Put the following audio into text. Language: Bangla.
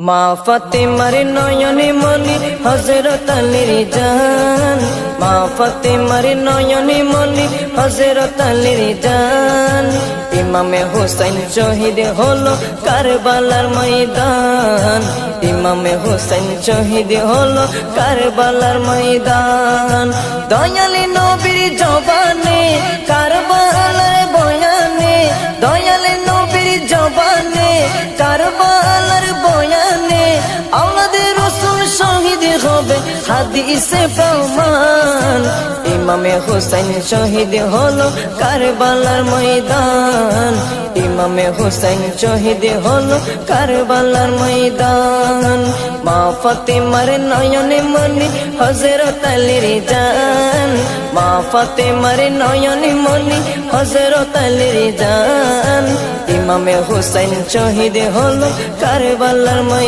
মা ফাতেমার নয়নে মনি হযরত আলীর জান, মা ফাতেমার নয়নে মনি হযরত আলীর জান। ইমামে হোসেন শহীদ হলো কারবালার ময়দান, ইমামে হোসেন শহীদ হলো কারবালার ময়দান। দয়ালি নবীর জবানে কারবালার বয়ানে, দয়ালি নবীর জবানে কারবালার বয়ানে, আওলাদে রাসূল শহীদ হবে হাদিসে প্রমাণ। ইমামে হোসেন শহীদ হলো কারবালার ময়দান, ইমামে হোসেন শহীদ হলো কারবালার ময়দান। মা ফাতেমার নয়নে মনি হযরত আলীর জান, মা ফাতেমার নয়নে মনি হযরত আলীর জান। ইমামে হোসেন শহীদ হলো কারবালার ময়দান।